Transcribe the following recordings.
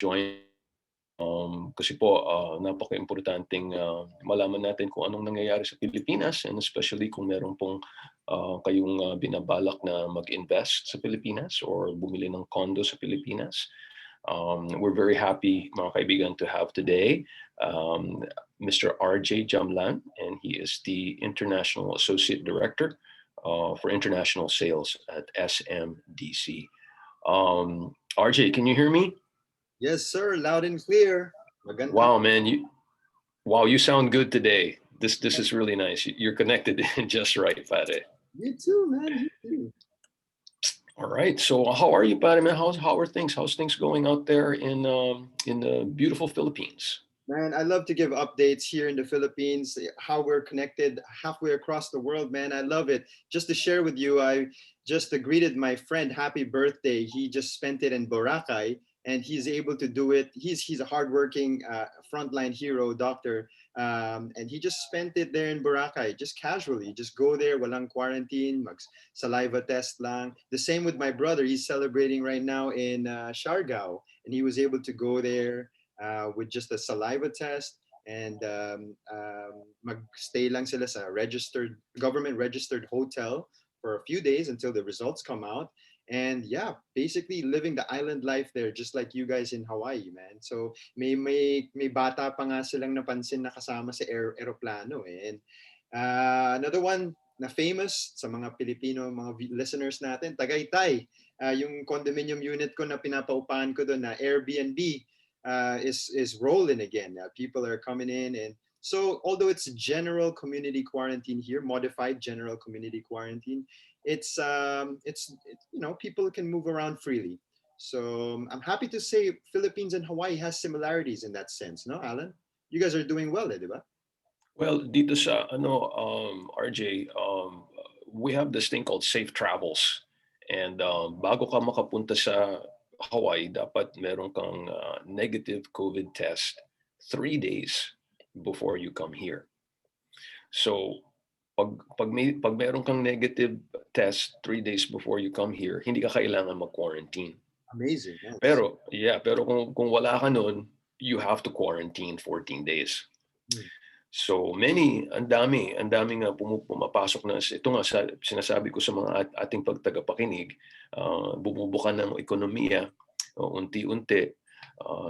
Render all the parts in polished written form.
join kasi po napaka-importanting malaman natin kung anong nangyayari sa Pilipinas, and especially kung meron pong kayong binabalak na mag-invest sa Pilipinas or bumili ng condo sa Pilipinas. We're very happy, mga kaibigan, to have today Mr. RJ Jamlan, and he is the International Associate Director for International Sales at SMDC. RJ, can you hear me? Yes, sir. Loud and clear. Magandang. Wow, man, you sound good today. This is really nice. You're connected just right, pare. You too, man. You too. All right. So how are you, pare, man? How are things? How's things going out there in the beautiful Philippines? Man, I love to give updates here in the Philippines, how we're connected halfway across the world, man. I love it. Just to share with you, I just greeted my friend happy birthday. He just spent it in Boracay, and he's able to do it. He's a hardworking frontline hero doctor, and he just spent it there in Boracay, just casually. Just go there, walang quarantine, mag saliva test lang. The same with my brother. He's celebrating right now in Siargao, and he was able to go there with just a saliva test, and magstay lang sila sa registered, government registered hotel for a few days until the results come out. And yeah, basically living the island life there, just like you guys in Hawaii, man. So may bata pa nga silang napansin na kasama sa aeroplano, and another one na famous sa mga Pilipino, mga listeners natin, Tagaytay. Yung condominium unit ko na pinapaupahan ko doon na Airbnb, is rolling again. People are coming in, and so although it's general community quarantine here, modified general community quarantine, it's people can move around freely. So I'm happy to say Philippines and Hawaii has similarities in that sense. No, Alan, you guys are doing well, di ba? Well, dito sa RJ, we have this thing called safe travels. And bago ka makapunta sa Hawaii, dapat meron kang negative COVID test 3 days before you come here. So, pag meron kang negative test 3 days before you come here, hindi ka kailangan mag-quarantine. Amazing. Yes. Pero kung wala ka nun, you have to quarantine 14 days. So ang dami nga pumapasok na ito nga sinasabi ko sa mga ating pagtagapakinig, bumubuka ng ekonomiya unti-unti.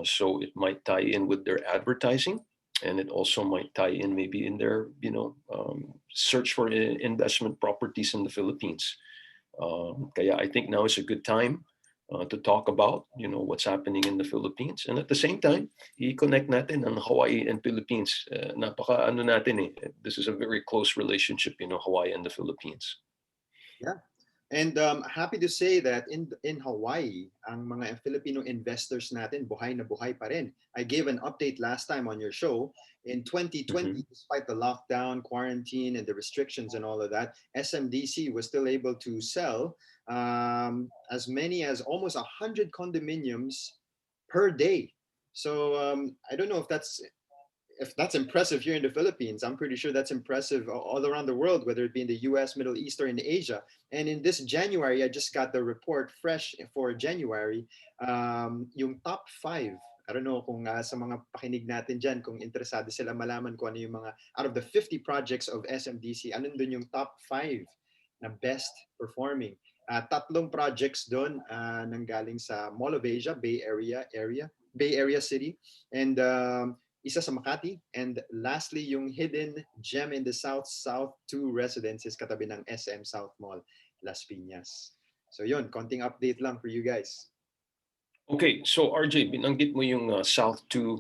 So it might tie in with their advertising, and it also might tie in maybe in their search for investment properties in the Philippines. Kaya I think now is a good time to talk about what's happening in the Philippines, and at the same time i-connect natin ang Hawaii and Philippines. Napaka natin this is a very close relationship, Hawaii and the Philippines. Yeah. And happy to say that in Hawaii, ang mga Filipino investors natin buhay na buhay pa rin. I gave an update last time on your show. In 2020, despite the lockdown, quarantine, and the restrictions and all of that, SMDC was still able to sell as many as almost 100 condominiums per day. So I don't know if that's impressive here in the Philippines. I'm pretty sure that's impressive all around the world, whether it be in the US, Middle East, or in Asia. And in this January, I just got the report fresh for January, yung top 5. I don't know kung sa mga pakinig natin dyan, kung interesado sila malaman kung ano yung mga, out of the 50 projects of SMDC, ano dun yung top 5 na best performing. Tatlong projects doon nanggaling sa Mall of Asia, Bay Area City, and isa sa Makati, and lastly yung hidden gem in the South 2 residences katabi ng SM South Mall, Las Piñas. So yun, konting update lang for you guys. Okay, so RJ, binanggit mo yung South 2.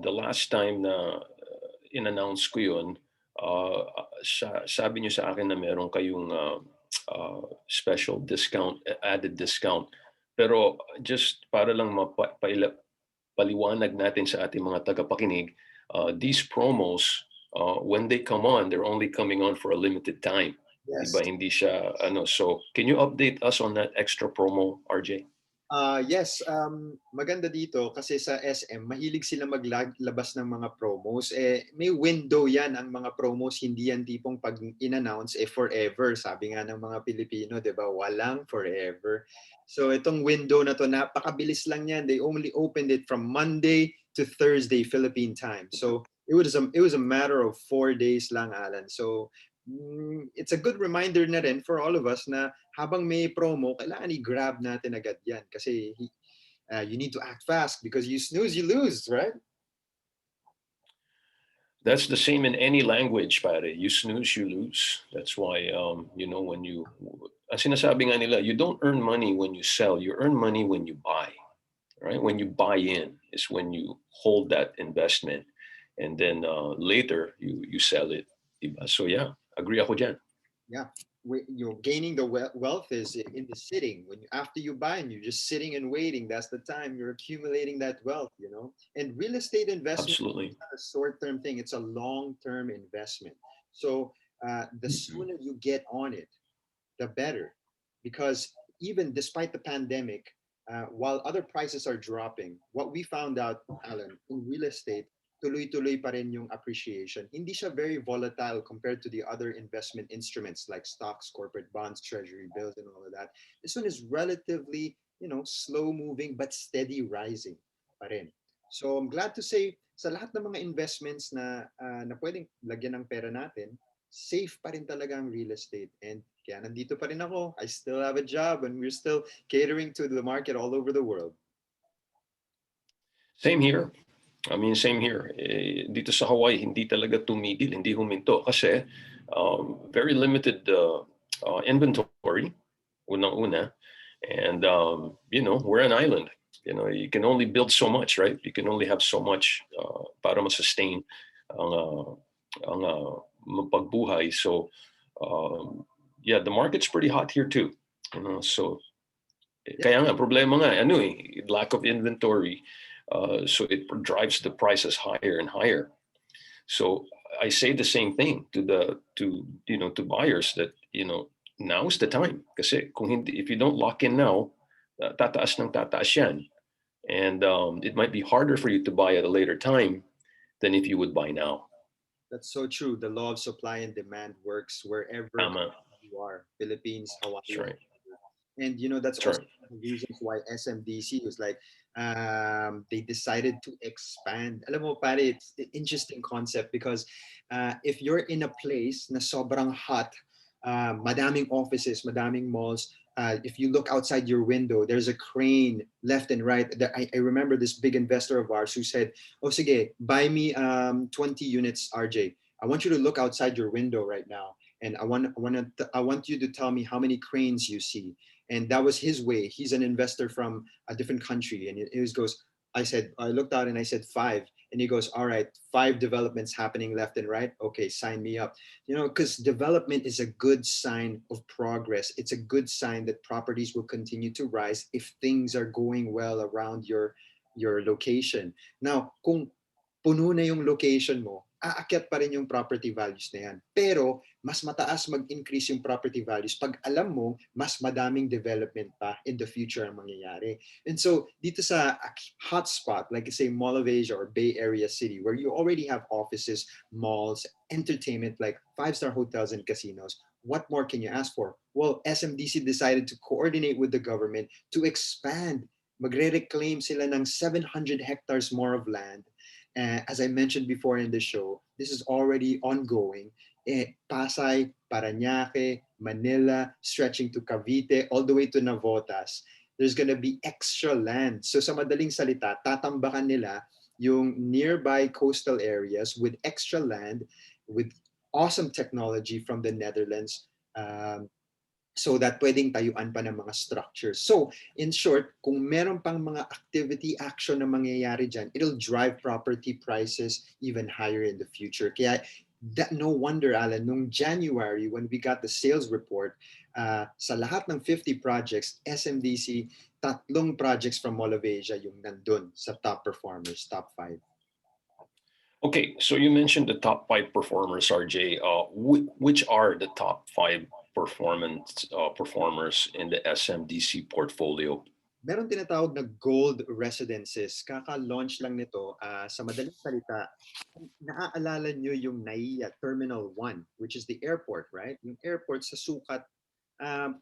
The last time na in-announce ko yun, sabi niyo sa akin na meron kayong special discount, added discount. Pero just para lang paliwanag natin sa ating mga tagapakinig, these promos, when they come on, they're only coming on for a limited time. Yes. Diba? Hindi siya, so can you update us on that extra promo, RJ? Yes, maganda dito kasi sa SM, mahilig sila maglabas ng mga promos. May window yan ang mga promos, hindi yan tipong pag in-announce, forever. Sabi nga ng mga Pilipino, di ba? Walang forever. So itong window na to, napakabilis lang yan. They only opened it from Monday to Thursday, Philippine time. So it was a matter of 4 days lang, Alan. So it's a good reminder na rin for all of us na habang may promo, kailangan i-grab natin agad yan kasi you need to act fast because you snooze, you lose, right? That's the same in any language, pare. You snooze, you lose. That's why, when ang sinasabi nga nila, you don't earn money when you sell. You earn money when you buy, right? When you buy in is when you hold that investment, and then later you sell it. Diba? So yeah, agree ako dyan. Yeah, you're gaining the wealth is in the sitting. When after you buy and you're just sitting and waiting, that's the time you're accumulating that wealth. And real estate investment Absolutely. is not a short-term thing; it's a long-term investment. So the Mhm. sooner you get on it, the better. Because even despite the pandemic, while other prices are dropping, what we found out, Alan, in real estate, tuloy-tuloy pa rin yung appreciation. Hindi siya very volatile compared to the other investment instruments like stocks, corporate bonds, treasury bills, and all of that. This one is relatively, slow moving but steady rising pa rin. So I'm glad to say, sa lahat ng mga investments na pwedeng lagyan ng pera natin, safe pa rin talaga ang real estate. And kaya nandito pa rin ako. I still have a job and we're still catering to the market all over the world. Same here. I mean, same here. Dito sa Hawaii, hindi talaga tumigil, hindi huminto kasi very limited inventory, unang-una. And, we're an island. You can only build so much, right? You can only have so much para ma-sustain ang pagbuhay. So, yeah, the market's pretty hot here too. So, kaya nga, problema nga, lack of inventory. So it drives the prices higher and higher. So I say the same thing to buyers that now is the time. Kasi if you don't lock in now, tataas ng tataas yan, and it might be harder for you to buy at a later time than if you would buy now. That's so true. The law of supply and demand works wherever Tama. you are, Philippines, That's Hawaii. right. And that's That's also right. one of the reasons why SMDC was like, they decided to expand. Alam mo, pare, it's an interesting concept because if you're in a place na sobrang hot, madaming offices, madaming malls, if you look outside your window, there's a crane left and right. I remember this big investor of ours who said, "Oh, sige, buy me 20 units, RJ. I want you to look outside your window right now, and I want you to tell me how many cranes you see." And that was his way. He's an investor from a different country, and he goes, I looked out and I said five, and he goes, all right, 5 developments happening left and right. Okay, sign me up. Because development is a good sign of progress. It's a good sign that properties will continue to rise if things are going well around your location. Now, kung puno na yung location mo, aakyat pa rin yung property values na yan. Pero, mas mataas mag-increase yung property values pag alam mo, mas madaming development pa in the future ang mangyayari. And so, dito sa hotspot, like say Mall of Asia or Bay Area City, where you already have offices, malls, entertainment, like 5-star hotels and casinos, what more can you ask for? Well, SMDC decided to coordinate with the government to expand. Magre-reclaim sila ng 700 hectares more of land. As I mentioned before in the show, this is already ongoing. Pasay, Parañaque, Manila, stretching to Cavite, all the way to Navotas. There's gonna be extra land. So sa madaling salita, tatambakan nila yung nearby coastal areas with extra land, with awesome technology from the Netherlands, so that pwedeng tayuan pa ng mga structures. So, in short, kung meron pang mga activity, action na mangyayari dyan, it'll drive property prices even higher in the future. Kaya, no wonder, Alan, nung January, when we got the sales report, sa lahat ng 50 projects, SMDC, 3 projects from Mall of Asia yung nandun sa top performers, top 5. Okay, so you mentioned the top 5 performers, RJ. Which are the top 5 performers in the SMDC portfolio? Meron tinatawag na gold residences. Kaka-launch lang nito. Sa madaling salita, naaalala nyo yung NAIA Terminal 1, which is the airport, right? Yung airport sa sukat.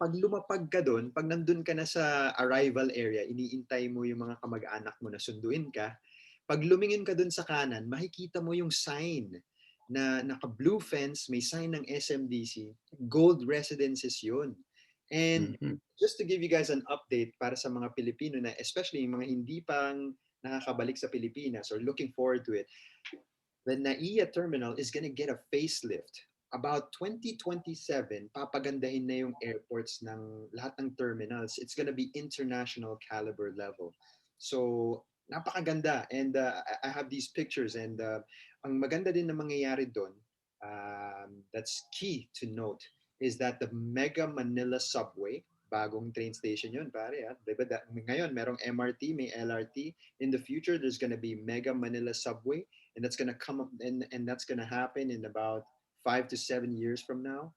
Pag lumapag ka doon, pag nandun ka na sa arrival area, iniintay mo yung mga kamag-anak mo na sunduin ka. Pag lumingin ka doon sa kanan, makikita mo yung sign na naka-blue fence, may sign ng SMDC. Gold residences yun. And Mhm. just to give you guys an update para sa mga Pilipino na, especially yung mga hindi pang nakakabalik sa Pilipinas or looking forward to it, the NAIA terminal is going to get a facelift. About 2027, papagandahin na yung airports ng lahat ng terminals. It's going to be international caliber level. So, napakaganda. And I have these pictures. And ang maganda din na mangyayari doon, that's key to note, is that the Mega Manila Subway, bagong train station yun, pare. Diba? Ngayon, merong MRT, may LRT. In the future, there's going to be Mega Manila Subway, and that's going to come up, and that's going to happen in about 5 to 7 years from now.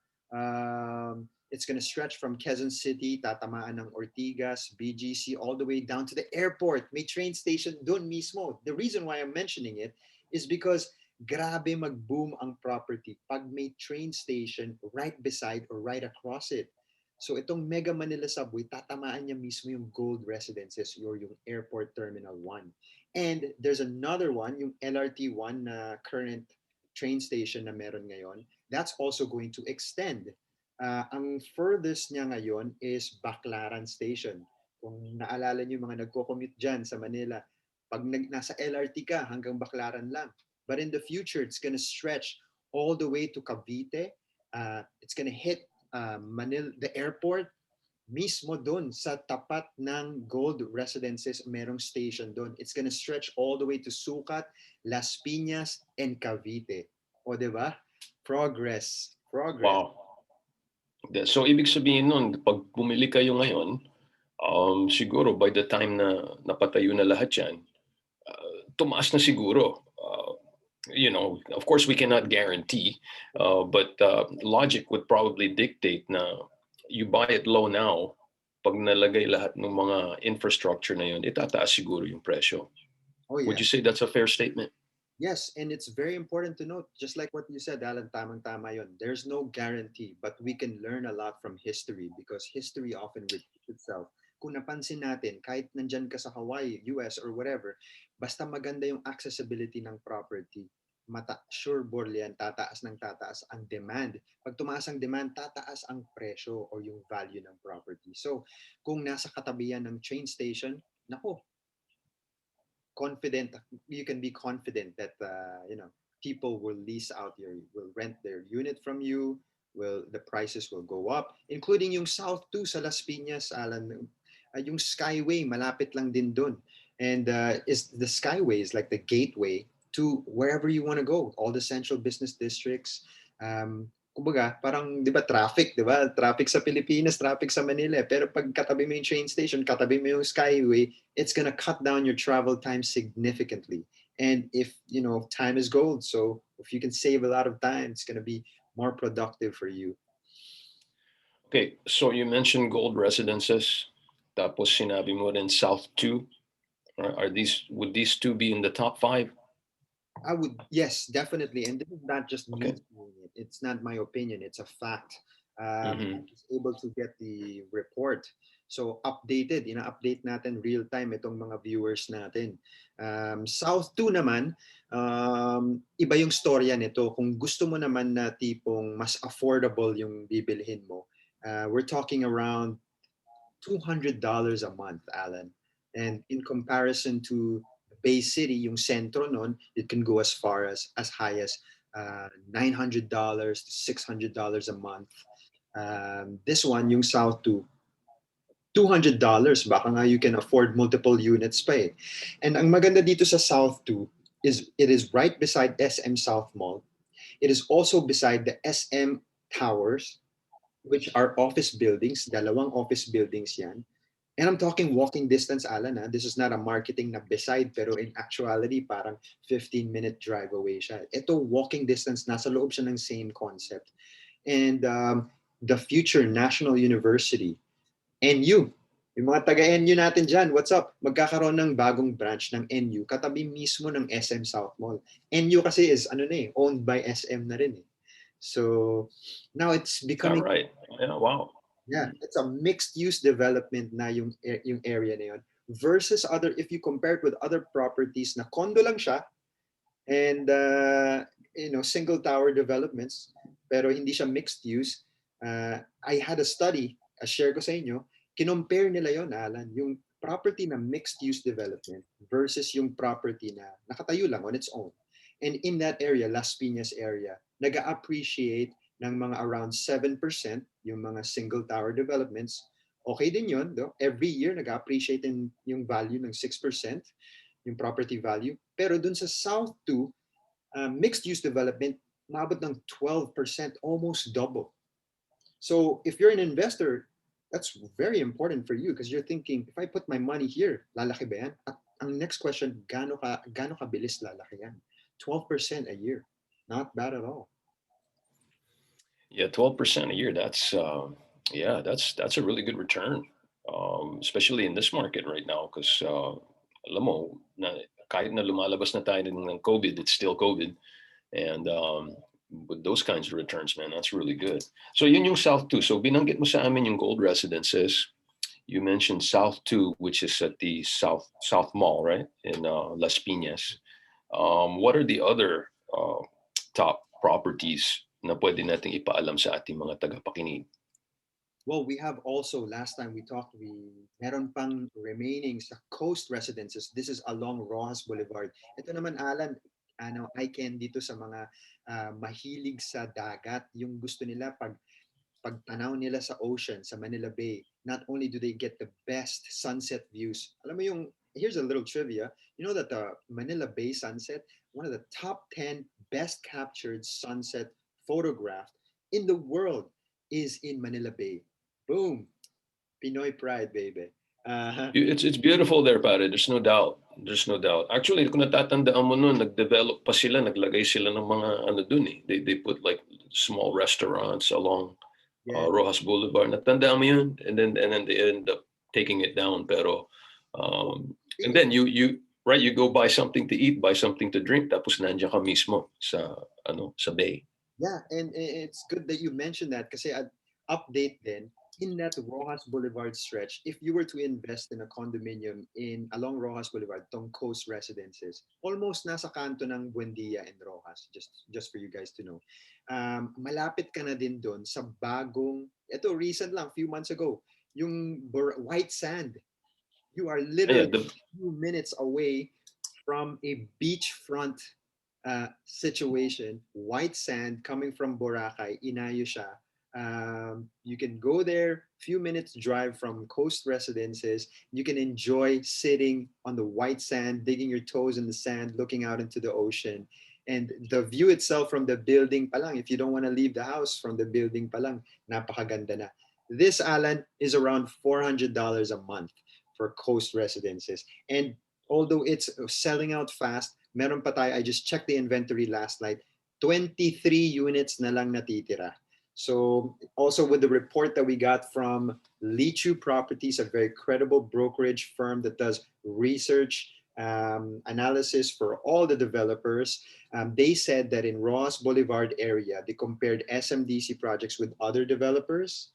It's going to stretch from Quezon City, tatamaan ng Ortigas, BGC, all the way down to the airport. May train station doon mismo. The reason why I'm mentioning it is because grabe mag-boom ang property pag may train station right beside or right across it. So itong Mega Manila Subway, tatamaan niya mismo yung Gold Residences or yung Airport Terminal 1. And there's another one, yung LRT 1 na current train station na meron ngayon. That's also going to extend. Ang furthest niya ngayon is Baclaran Station. Kung naalala niyo mga nagko-commute dyan sa Manila, pag nasa LRT ka, hanggang Baclaran lang. But in the future, it's gonna stretch all the way to Cavite. It's gonna hit Manila, the airport, mismo doon sa tapat ng Gold Residences, merong station doon. It's gonna stretch all the way to Sucat, Las Piñas, and Cavite. O, di ba? Progress. Progress. Wow. So, ibig sabihin nun, pag bumili kayo ngayon, siguro by the time na napatayo na lahat yan, tumaas na siguro. Of course, we cannot guarantee, but logic would probably dictate na you buy it low now, pag nalagay lahat ng mga infrastructure na yun, itataas siguro yung presyo. Oh, Would yeah. you say that's a fair statement? Yes, and it's very important to note, just like what you said, Alan, tamang-tama yun. There's no guarantee, but we can learn a lot from history because history often repeats itself. Kung napansin natin, kahit nandyan ka sa Hawaii, US, or whatever, basta maganda yung accessibility ng property, sure yan, tataas ng tataas ang demand. Pag tumaas ang demand, tataas ang presyo or yung value ng property. So, kung nasa katabihan ng train station, nako, you can be confident that people will will rent their unit from you. The prices will go up, including yung South 2 sa Las Piñas, Alan. Yung Skyway malapit lang din doon, and is the Skyway is like the gateway to wherever you want to go, all the central business districts. Kumbaga, parang, di ba, traffic, di ba? Traffic sa Pilipinas, traffic sa Manila. Pero pag katabi mo yung train station, katabi mo yung Skyway, it's gonna cut down your travel time significantly. And if, time is gold, so if you can save a lot of time, it's gonna be more productive for you. Okay, so you mentioned gold residences, tapos sinabi mo rin South 2. Would these two be in the top 5? Yes, definitely. And this is not just me Okay. saying it. It's not my opinion. It's a fact. I Mhm. was able to get the report. So updated, update natin real time itong mga viewers natin. South 2 naman, iba yung storya nito. Kung gusto mo naman na tipong mas affordable yung bibilhin mo, we're talking around $200 a month, Alan. And in comparison to Bay City, yung sentro nun, it can go as far as high as $900 to $600 a month. This one, yung South 2, $200, baka nga you can afford multiple units pa eh. And ang maganda dito sa South 2 is it is right beside SM South Mall. It is also beside the SM Towers, which are office buildings, dalawang office buildings yan. And I'm talking walking distance, Alan. This is not a marketing na beside, pero in actuality, parang 15-minute drive away siya. Ito, walking distance, nasa loob siya ng same concept. And the future National University, NU. Yung mga taga-NU natin dyan, what's up? Magkakaroon ng bagong branch ng NU katabi mismo ng SM South Mall. NU kasi is owned by SM na rin eh. So now it's Is that becoming right? Yeah, wow. it's a mixed use development na yung area na yun versus other if you compare it with other properties na condo lang siya and single tower developments pero hindi siya mixed use. I had a study, share ko sa inyo, kinompare nila yon, Alan, yung property na mixed use development versus yung property na nakatayo lang on its own. And in that area, Las Piñas area, nag-appreciate ng mga around 7% yung mga single tower developments. Okay din yun, no? Every year nag-appreciate yung value ng 6%, yung property value. Pero dun sa South 2, mixed-use development, maabot ng 12%, almost double. So if you're an investor, that's very important for you because you're thinking, if I put my money here, lalaki ba yan? At ang next question, gaano kabilis lalaki yan? 12% a year. Not bad at all. Yeah, 12% a year. That's that's a really good return, especially in this market right now. Because alam mo, kahit na lumalabas na tayo ng COVID, it's still COVID, and with those kinds of returns, man, that's really good. So yun yung South 2. So binanggit mo sa amin yung gold residences. You mentioned South 2, which is at the South Mall, right, in Las Piñas. What are the other top properties na pwede nating ipaalam sa ating mga tagapakinig? Well, we have also, last time we talked, meron pang remaining sa coast residences. This is along Rojas Boulevard. Ito naman, Alan, I can dito sa mga mahilig sa dagat, yung gusto nila pagtanaw nila sa ocean, sa Manila Bay, not only do they get the best sunset views. Alam mo yung, here's a little trivia. You know that the Manila Bay sunset, one of the top 10 best captured sunset photographed in the world is in Manila Bay. Boom. Pinoy pride, baby. It's beautiful there, pare. There's no doubt. There's no doubt. Actually, kung natatandaan mo noon, nag-develop pa sila, naglagay sila ng mga dun eh. They put like small restaurants along Rojas Boulevard. Natandaan mo yun? And then they end up taking it down. Pero and then you go buy something to eat, buy something to drink, tapos nandiyan ka mismo sa bay. Yeah, and it's good that you mentioned that kasi update then in that Rojas Boulevard stretch, if you were to invest in a condominium along Rojas Boulevard, tong coast residences, almost nasa kanto ng Buendia and Rojas, just for you guys to know. Malapit ka na din doon sa bagong, ito recent lang, few months ago, yung white sand. You are literally a few minutes away from a beachfront situation, white sand coming from Boracay, Inayo siya. You can go there, few minutes drive from coast residences. You can enjoy sitting on the white sand, digging your toes in the sand, looking out into the ocean. And the view itself from the building palang, if you don't want to leave the house, from the building palang, napakaganda na. This, Alan, is around $400 a month for coast residences. And although it's selling out fast, meron pa tayo, I just checked the inventory last night, 23 units na lang natitira. So also with the report that we got from Lichu Properties, a very credible brokerage firm that does research analysis for all the developers, they said that in Ross Boulevard area, they compared SMDC projects with other developers.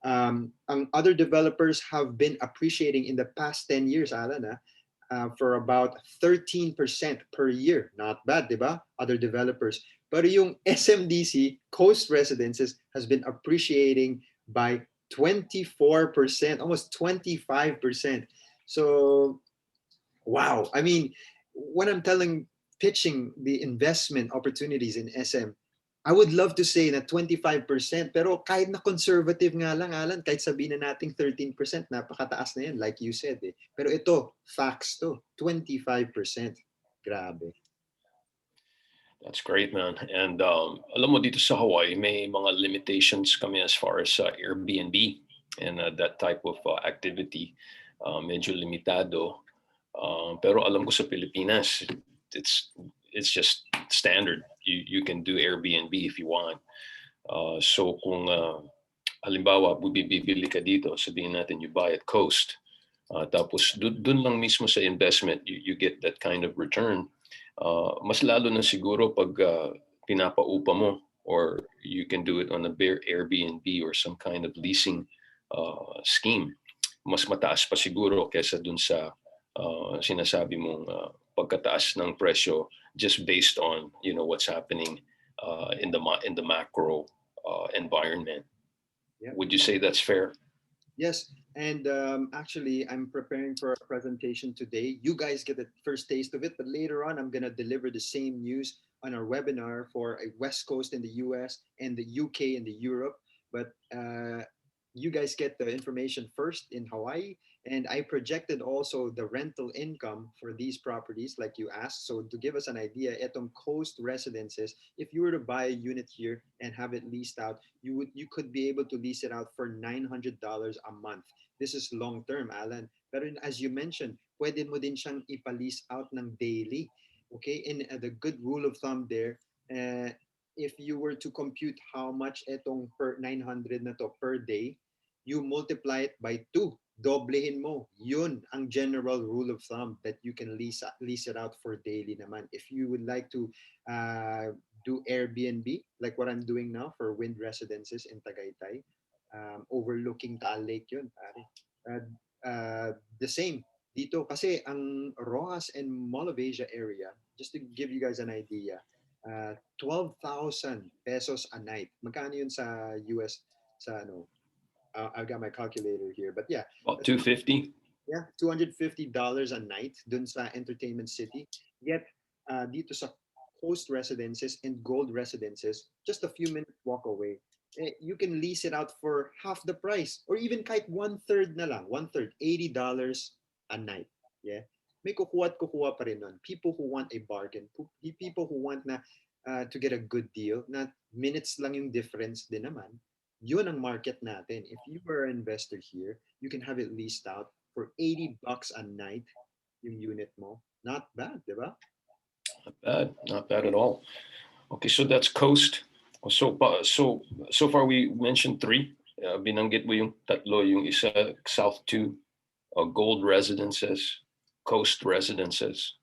Other developers have been appreciating in the past 10 years, Alan, for about 13% per year. Not bad, di ba? Other developers. Pero yung SMDC, Coast Residences, has been appreciating by 24%, almost 25%. So, wow. I mean, when I'm pitching the investment opportunities in SM, I would love to say na 25%, pero kahit na conservative nga lang, Alan, kahit sabihin na nating 13%, napakataas na yan, like you said. Eh. Pero ito, facts to, 25%. Grabe. That's great, man. And alam mo, dito sa Hawaii, may mga limitations kami as far as Airbnb and that type of activity. Medyo limitado. Pero alam ko sa Pilipinas, it's just standard. You can do Airbnb if you want. So kung halimbawa, bibili ka dito, sabihin natin you buy at Coast. Tapos dun lang mismo sa investment, you get that kind of return. Mas lalo na siguro pag pinapaupa mo, or you can do it on a bare Airbnb or some kind of leasing scheme. Mas mataas pa siguro kesa dun sa sinasabi mong pagkataas ng presyo just based on what's happening in the macro environment. Yeah. Would you say that's fair? Yes, and actually, I'm preparing for a presentation today. You guys get the first taste of it, but later on, I'm gonna deliver the same news on our webinar for a West Coast in the U.S. and the UK and the Europe. But you guys get the information first in Hawaii, and I projected also the rental income for these properties, like you asked. So to give us an idea, etong coast residences, if you were to buy a unit here and have it leased out, you could be able to lease it out for $900 a month. This is long term, Alan. Pero as you mentioned, pwede mo din siyang ipa-lease out ng daily. Okay, and the good rule of thumb there, if you were to compute how much etong per 900 na to per day, you multiply it by 2. Doblehin mo. Yun ang general rule of thumb that you can lease it out for daily naman. If you would like to do Airbnb, like what I'm doing now for wind residences in Tagaytay, overlooking Taal Lake yun, pare. The same dito kasi ang Rojas and Mall of Asia area, just to give you guys an idea, 12,000 pesos a night. Magkano yun sa US sa ano? I've got my calculator here, but yeah, About 250. yeah, $250 a night dun sa Entertainment City. Yet dito sa Coast Residences and Gold Residences, just a few minutes walk away, you can lease it out for half the price, or even kahit one-third na lang, one-third, $80 a night. Yeah, may kukuha at kukuha pa rin nun. People who want a bargain, people who want na to get a good deal, na minutes lang yung difference din naman. Yun ang market natin. If you are an investor here, you can have it leased out for $80 a night yung unit mo. Not bad, di ba? Not bad at all. Okay, so that's Coast. So far we mentioned 3. Binanggit mo yung tatlo, yung isa South 2, Gold Residences, Coast Residences.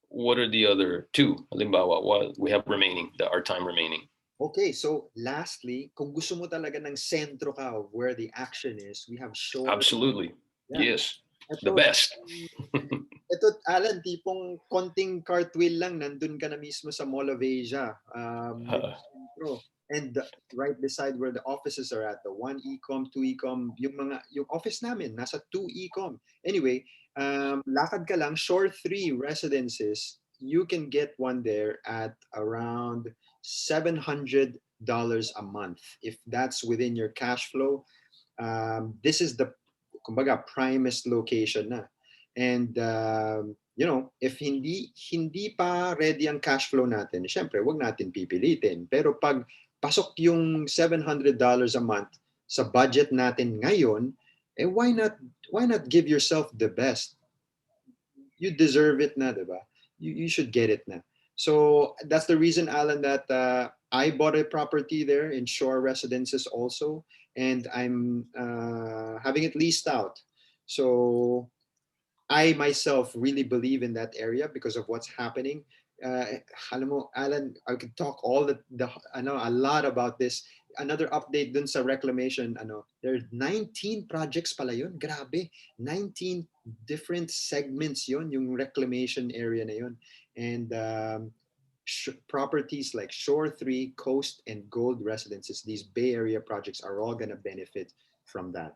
What are the other 2? Halimbawa, what we have remaining, our time remaining. Okay, so lastly, kung gusto mo talaga ng sentro ka of where the action is, we have Shore. Absolutely. Yeah. Yes. The best. Ito, Alan, tipong konting cartwheel lang, nandun ka na mismo sa Mall of Asia. And right beside where the offices are at, the 1 Ecom, 2 Ecom, yung office namin, nasa 2 Ecom. Anyway, lakad ka lang, Shore 3 Residences, you can get one there at around $700 a month. If that's within your cash flow, this is the kumbaga primest location na. And if hindi pa ready ang cash flow natin, syempre wag natin pipilitin. Pero pag pasok yung $700 a month sa budget natin ngayon, why not give yourself the best? You deserve it na, diba? You should get it na. So that's the reason, Alan, that I bought a property there in Shore Residences also, and I'm having it leased out. So I myself really believe in that area because of what's happening. Alam mo, Alan, I could talk I know a lot about this. Another update dun sa reclamation, there are 19 projects pala yun. Grabe, 19 different segments yun, yung reclamation area na yun. And properties like Shore 3, Coast, and Gold Residences, these Bay Area projects are all going to benefit from that.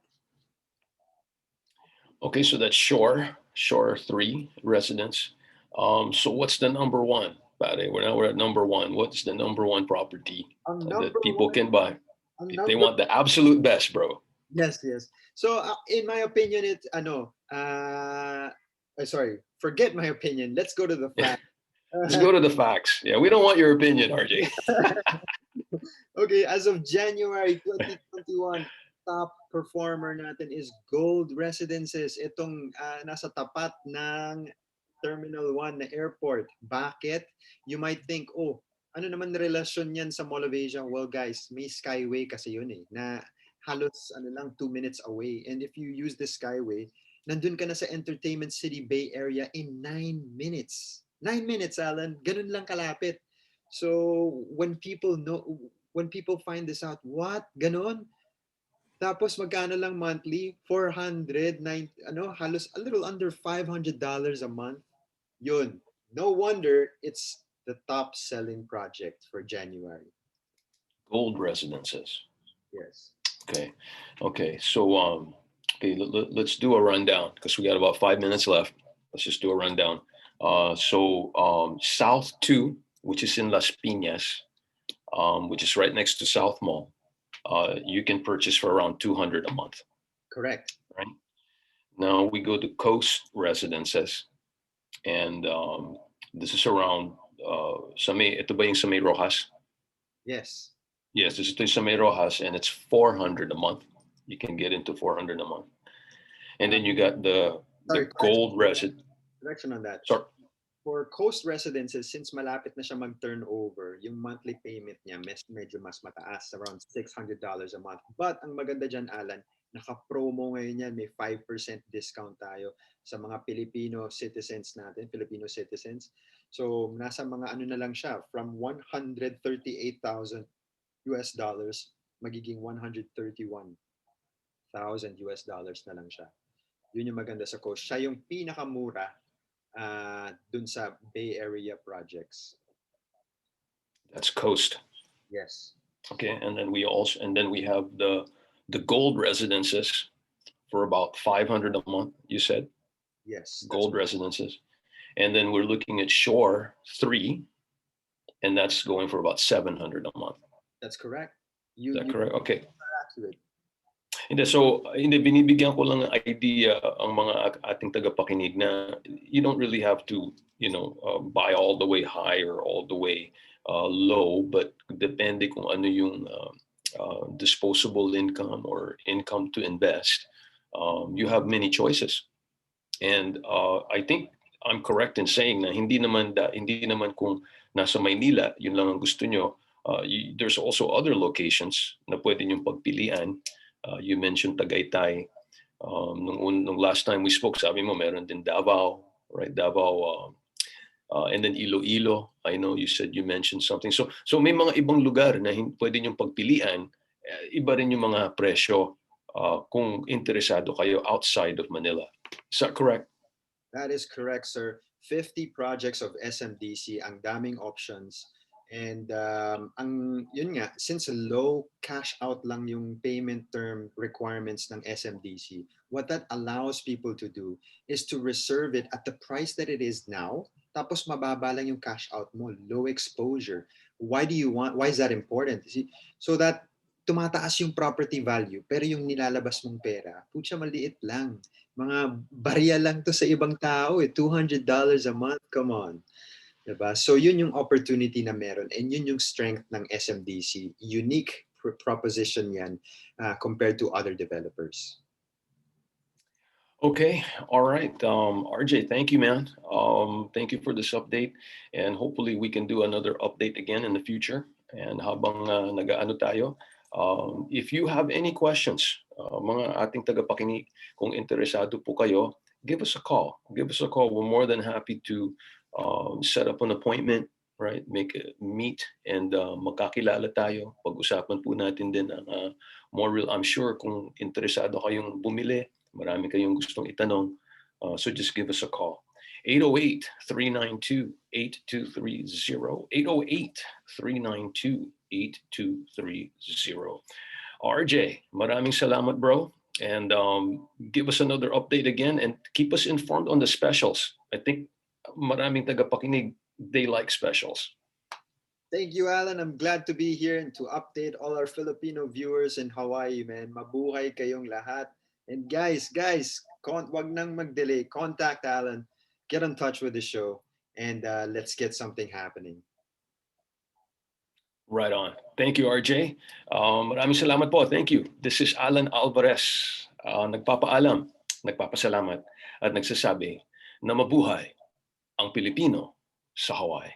Okay, so that's Shore 3 residence. So what's the number one, Pare? We're at number 1. What's the number 1 property that people can buy? If they want the absolute best, bro. Yes. So in my opinion, sorry, forget my opinion. Let's go to the facts. Let's go to the facts. Yeah, we don't want your opinion, RJ. Okay, as of January 2021, top performer natin is Gold Residences. Itong nasa tapat ng Terminal 1 na airport. Bakit? You might think, ano naman relasyon yan sa Mall of Asia? Well, guys, may Skyway kasi yun na halos 2 minutes away. And if you use the Skyway, nandun ka na sa Entertainment City Bay Area in 9 minutes. 9 minutes, Alan. Ganun lang kalapit. So when people find this out, what? Ganon? Tapos magkano lang monthly? 409, halos a little under $500 a month. Yun. No wonder it's the top selling project for January. Gold residences. Yes. Okay. So let's do a rundown because we got about 5 minutes left. Let's just do a rundown. South 2, which is in Las Piñas, which is right next to South Mall, you can purchase for around $200 a month. Correct. Right. Now we go to Coast Residences, and this is around ito ba yung sa May Rojas? Yes. Yes, this is the sa May Rojas, and it's $400 a month. You can get into $400 a month. And then you got the gold resident. Correction on that. Sorry. For Coast Residences, since malapit na siya mag-turnover, yung monthly payment niya medyo mas mataas, around $600 a month. But ang maganda dyan, Alan, naka-promo ngayon yan, may 5% discount tayo sa mga Filipino citizens natin, Filipino citizens. So, nasa mga na lang siya, from $138,000 magiging $131,000 na lang siya. Yun yung maganda sa Coast. Siya yung pinakamura dun sa Bay Area projects. That's Coast. Yes. Okay, and then we have the gold residences for about $500 a month, you said? Yes. Gold residences. And then we're looking at Shore 3, and that's going for about $700 a month. That's correct. Is that correct? Okay. Accurate. Binibigyan ko lang ng idea ang mga ating tagapakinig na you don't really have to, buy all the way high or all the way low, but depende kung ano yung disposable income or income to invest. You have many choices. And I think I'm correct in saying na hindi naman kung nasa Maynila, yun lang ang gusto nyo. There's also other locations na pwede nyong pagpilian. You mentioned Tagaytay. Nung last time we spoke, sabi mo meron din Davao, right? Davao, and then Iloilo. I know you said you mentioned something. So may mga ibang lugar na pwede nyong pagpilian. Iba rin yung mga presyo kung interesado kayo outside of Manila. Is that correct? That is correct, sir. 50 projects of SMDC, ang daming options. And yun nga, since low cash out lang yung payment term requirements ng SMDC, what that allows people to do is to reserve it at the price that it is now, tapos mababa lang yung cash out mo, low exposure. Why is that important? So that tumataas yung property value, pero yung nilalabas mong pera, putya maliit lang. Mga barya lang to sa ibang tao, $200 a month, come on. Diba? So yun yung opportunity na meron, and yun yung strength ng SMDC. Unique proposition yan compared to other developers. Okay, all right. RJ, thank you, man. Thank you for this update, and hopefully we can do another update again in the future. And habang nag-aano tayo, if you have any questions, mga ating tagapakinig, kung interesado po kayo, give us a call. Give us a call. We're more than happy to set up an appointment, right? Make a meet, and magkakilala tayo. Pag-usapan po natin din ang more real. I'm sure kung interesado kayong bumili, marami kayong gustong itanong. So just give us a call. 808-392-8230. 808-392-8230. RJ, maraming salamat, bro. And give us another update again, and keep us informed on the specials. I think maraming tagapakinig, they like specials. Thank you, Alan. I'm glad to be here and to update all our Filipino viewers in Hawaii, man. Mabuhay kayong lahat. And guys, wag nang mag-delay. Contact Alan. Get in touch with the show, and let's get something happening. Right on. Thank you, RJ. Maraming salamat po. Thank you. This is Allan Alvarez. Nagpapaalam, nagpapasalamat, at nagsasabi na mabuhay ang Pilipino sa Hawaii.